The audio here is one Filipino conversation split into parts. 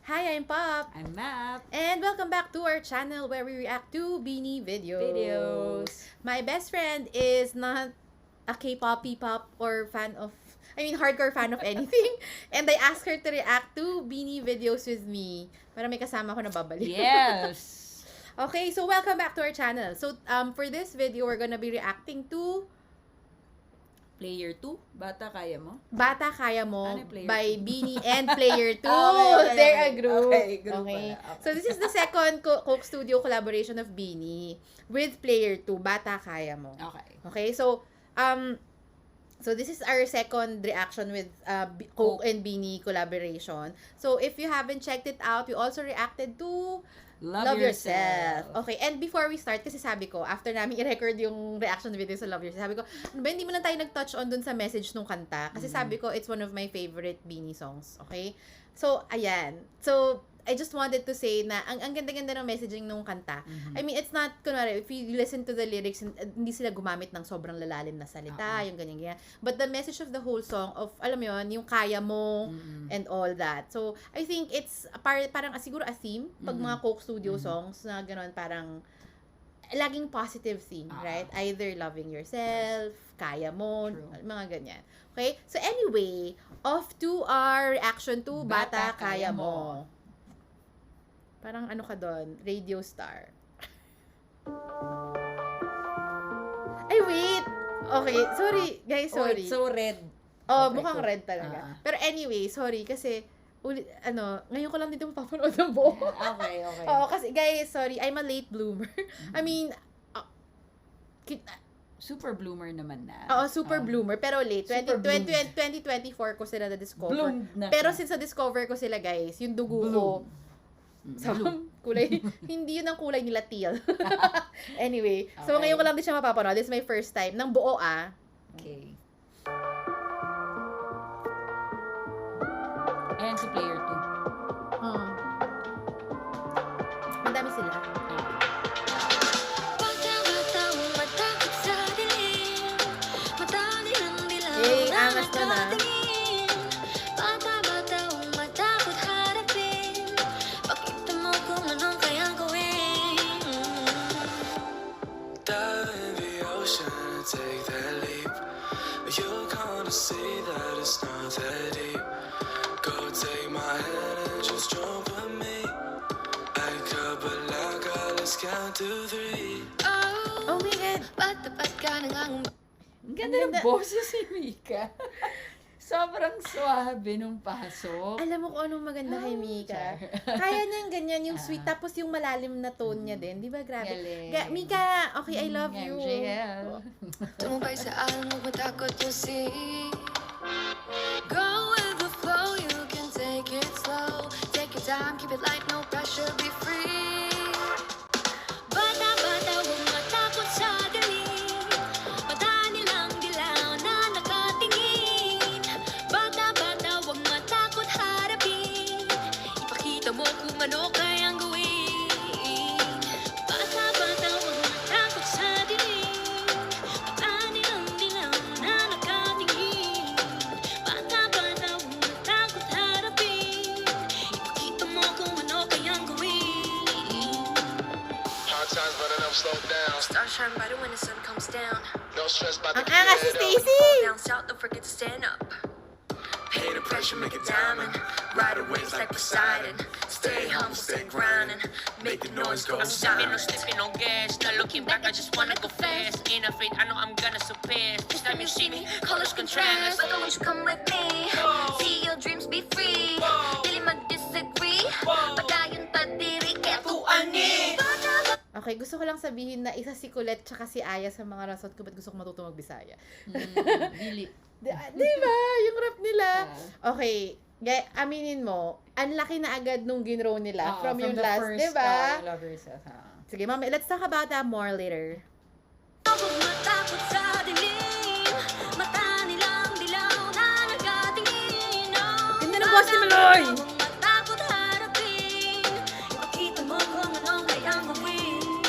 Hi, I'm Pop. I'm Map. And welcome back to our channel where we react to Beanie videos. My best friend is not a K-pop, P-pop, or hardcore fan of anything. And I asked her to react to Beanie videos with me. Para may kasama ko na babalik. Yes. Okay, so welcome back to our channel. So, for this video, we're gonna be reacting to Player 2, Bata Kaya Mo? Bata Kaya Mo Ano yung Player by 2? Beanie and Player 2. Okay. They're a group. Okay, group pala. Okay. So this is the second Coke Studio collaboration of Beanie with Player 2, Bata Kaya Mo. Okay. Okay, so this is our second reaction with Coke and Beanie collaboration. So if you haven't checked it out, we also reacted to Love Yourself. Okay, and before we start, kasi sabi ko, after namin i-record yung reaction video sa Love Yourself, sabi ko, ano ba, hindi mo lang tayo nag-touch on dun sa message nung kanta. Kasi sabi ko, it's one of my favorite Beanie songs. Okay? So, ayan. So, I just wanted to say na, ang ganda-ganda ng messaging nung kanta. I mean, it's not, kunwari, if you listen to the lyrics, hindi sila gumamit ng sobrang lalalim na salita, yung ganyan-ganyan. But the message of the whole song of, alam mo yun, yung kaya mo, and all that. So, I think it's parang siguro a theme, pag mga Coke Studio songs, na gano'n, parang, laging positive theme, right? Either loving yourself, kaya mo, mga ganyan. Okay? So, anyway, off to our reaction to Bata Kaya Mo. Parang ano ka doon, radio star. Ay, wait! Okay, sorry. Guys, sorry. Oh, it's so red. Oh, Okay, mukhang cool. red talaga. Pero anyway, sorry kasi ngayon ko lang dito mapapanood ng buo. Okay. Oo, kasi guys, sorry, I'm a late bloomer. I mean, Super bloomer naman na. oo, super bloomer, pero late. Super 2024 ko sila na-discover. Bloomed na Pero siya. since na-discover ko sila, guys, yung dugo ko, Bloom. so, Blue. kulay, hindi yun ang kulay nila teal. Anyway, so Okay. ngayon ko lang din siya mapapanood. This is my first time. Nang buo Okay. And si Player 2. Madami sila. Eh, angas na na. Take that leap. You're gonna see that it's not that deep. Go take my hand and just jump with me. Like a balaga, let's count to 3. Oh my God. Ang ganda ng boses ni Mika. Sobrang suabe nung pasok. Alam mo kung anong maganda kay Mika? Char. Kaya niya yung ganyan, yung sweet, tapos yung malalim na tone niya din. Di ba? Grabe. Galing. Mika, okay, I love you. MJL. Tumubay sa alon, huwag matakot, you'll see. Go with the flow, you can take it slow. Take your time, keep it light, no pressure, be free. Bata, bata, huwag matakot sa galing. Mata nilang dilaw na nakatingin. Bata, bata, huwag matakot harapin. Ipakita mo kung ano kayang gawin. Bata, bata, huwag matakot sa dilim. Mata nilang dilaw na nakatingin. Bata, bata, huwag matakot harapin. Ipakita mo kung ano kayang gawin. Hard times, but enough slow down. Stars shine brighter when the sun comes down. No stress about the Ang angas si Stacy! Down south, don't forget to stand up. Pay the pressure, make it diamond. Ride the waves like Poseidon. Stay humble, stay grinding. Make the noise go I'm stepping, no silent. slipping, no gas. Not looking back, I just wanna go fast. In a faith, I know I'm gonna surpass. This time you see me, colors contrast. But won't you come with me? See your dreams be free. Dili mag-disagree. Padayon pa diri, kaya tuani. Okay, gusto ko lang sabihin na isa si Colette tsaka si Aya sa mga rason ko ba't gusto ko matuto mag-Bisaya. Dili. Di ba? Yung rap nila. Okay, aminin mo, ang laki na agad nung ginrow nila from yung the last, first, di ba? Love Yourself. Sige, mami, let's talk about that more later. Huwag matakot sa dilim. Mata nilang dilaw na nakatingin. Ganda ng boss ni Maloy! Huwag matakot harapin. Ipakita mo kung anong kayang gawin.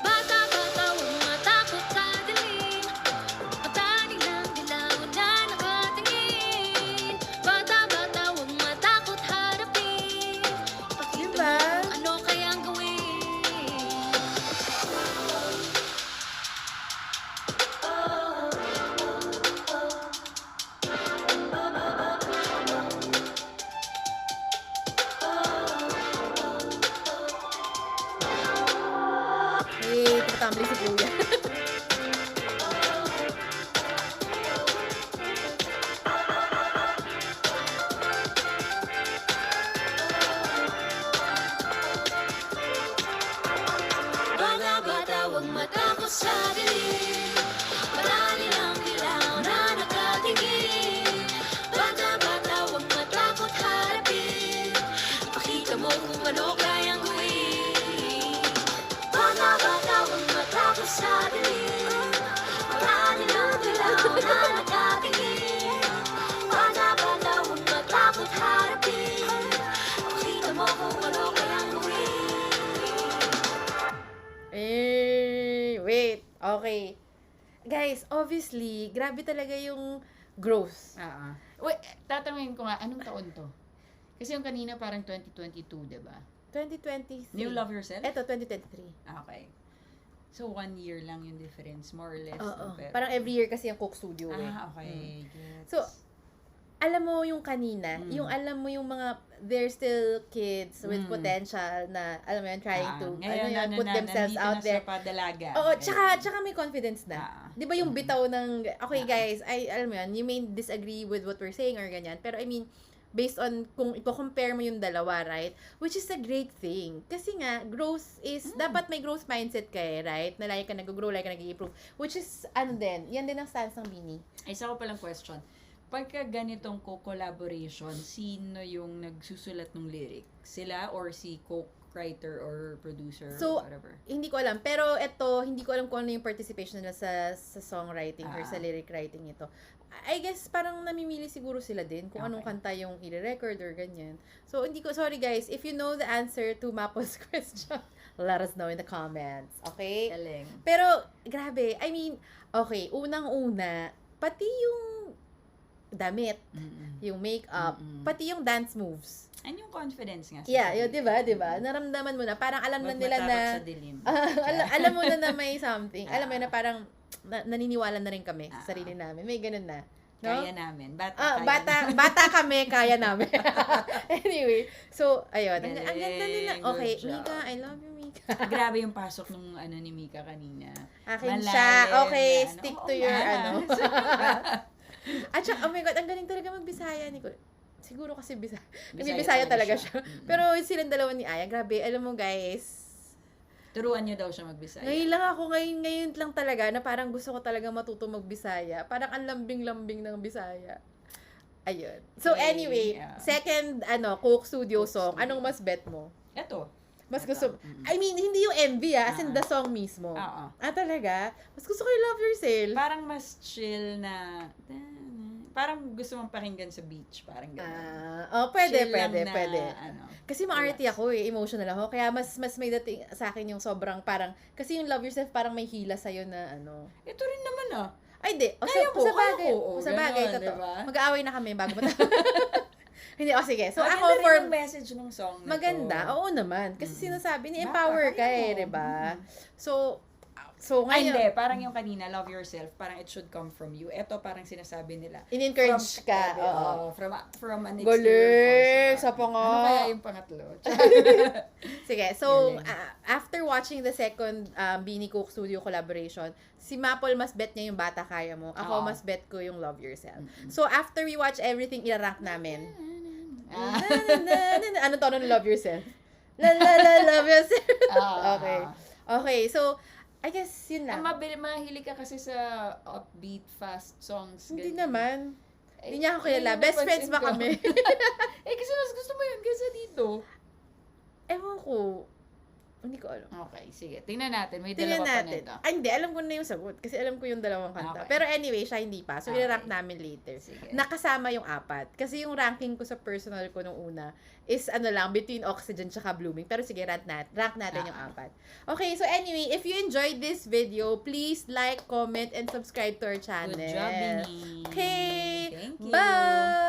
Bata, bata, huwag matakot sa dilim. Mata nilang dilaw na nakatingin. Bata, bata, huwag matakot harapin. family si Kuya. Bata-bata, huwag matakot sa dilim. Marami lang dilaw na nakatingin. Bata-bata, huwag matakot harapin. Ipakita mo kung ano kayang gawin. Bata-bata, huwag matakot sa dilim. Marami lang dilaw na nakatingin. Bata-bata, huwag matakot harapin. Ipakita mo kung ano kayang gawin. Wait. Okay. Guys, obviously, grabe talaga yung growth. Wait, tatanungin ko nga, anong taon to? Kasi yung kanina parang 2022, di ba? 2023. New Love Yourself? Eto, 2023. Okay. So, 1 year lang yung difference, more or less. Oo. no? Pero- Parang every year kasi yung Coke Studio eh. Okay. Gets. So, alam mo yung kanina, yung alam mo yung mga, they're still kids with potential na, alam mo yun, trying to, ngayon, put themselves out there. Nandito na sa padalaga. Oo, Ganun. tsaka may confidence na. 'Di ba yung bitaw ng okay guys, alam mo yun, you may disagree with what we're saying or ganyan, pero I mean, based on kung i-compare mo yung dalawa, right? Which is a great thing. Kasi nga, growth is, dapat may growth mindset ka eh, right? Na lagi ka nag-grow, lagi ka nag-improve. Which is, yan din ang stance ng Bini. Ay, isa ko palang question. Pagka ganitong co-collaboration, sino yung nagsusulat ng lyric? Sila or si co-writer or producer So, or whatever? Hindi ko alam. Pero ito, hindi ko alam kung ano yung participation nila sa songwriting or sa lyric writing ito. I guess parang namimili siguro sila din kung anong kanta yung i-record or ganyan. So, sorry guys, if you know the answer to Maple's question, let us know in the comments. Okay? Galing. Pero, grabe. I mean, okay, unang-una, pati yung damit, yung makeup, pati yung dance moves. And yung confidence nga. Yeah, yun, diba? Naramdaman mo na, parang alam na nila na, sa dilim. alam mo na may something. Alam mo na parang naniniwala na rin kami sa sarili namin. May ganun na. No? Kaya namin. Kaya namin. Bata kami, kaya namin. Anyway, so, ayun. Ang Galing, ganda nila. Okay, good job. Mika, I love you, Mika. Grabe yung pasok nung ni Mika kanina. Akin Malalim siya. Okay, na, stick oo to your, nga. At saka, oh my God, ang galing talaga magbisaya ni siguro kasi Bisaya. Kasi Bisaya Bisaya talaga talaga siya. siya. Pero silang dalawa ni Aya, grabe, alam mo guys, Turuan niyo daw siya magbisaya. ngayon lang ako, ngayon lang talaga, na parang gusto ko talaga matuto magbisaya. Parang ang lambing-lambing ng Bisaya. Ayun. So Okay, anyway, yeah. second, Coke Studio Coke song, Studio. anong mas bet mo? Eto. Mas Ito. gusto, I mean, hindi yung MV as in the song mismo. Oo. Talaga? Mas gusto ko yung Love Yourself. Parang mas chill na, parang gusto mong pakinggan sa beach. Parang gano'n. Pwede. Chill lang na, ano. Kasi ma-arty ako emotional ako. Kaya mas may dating sa akin yung sobrang parang, kasi yung Love Yourself parang may hila sa'yo na Ito rin naman Ay, di. Kaya mo, sa bagay. kaya ko. Sa bagay, Ganon, totoo. diba? Mag-aaway na kami bago Hindi, sige. So, Maganda ako rin for... yung message ng song na Maganda. to. Oo naman. Kasi sinasabi, Bata, ni-empower ka kaya eh, mo. di ba? So Ay, ngayon, hindi. Parang yung kanina, love yourself, parang it should come from you. Ito parang sinasabi nila. in-encourage ka. Sabi, Oo. from an Galing! exterior force. Sa pa nga. Ano kaya yung pangatlo? Sige, so, Galing. after watching the second Bini Coke Studio collaboration, si Maple mas bet niya yung Bata Kaya Mo. Ako Oo. mas bet ko yung Love Yourself. So, after we watch everything, irarank namin. Ano to ng Love Yourself? Love yourself. Okay. Okay, so, I guess yun lang. Mahilig ka kasi sa upbeat, fast songs. Hindi ganyan. naman. Eh, Hindi niya ako kilala. yun Best napansin friends ba ko. kami? Kasi mas gusto mo yun kaysa dito. Ewan ko. Hindi ko alam. Okay, sige. Tingnan natin. May Tingnan dalawa pa natin. nito. Ay, hindi. Alam ko na yung sagot. Kasi alam ko yung dalawang kanta. Okay. Pero anyway, siya hindi pa. So, Okay. i-rank namin later. Sige. Nakasama yung apat. Kasi yung ranking ko sa personal ko nung una is lang, between Oxygen tsaka Blooming. Pero sige, rank natin yung apat. Okay, so anyway, if you enjoyed this video, please like, comment, and subscribe to our channel. Good job, Bini. Okay. Thank you. Bye!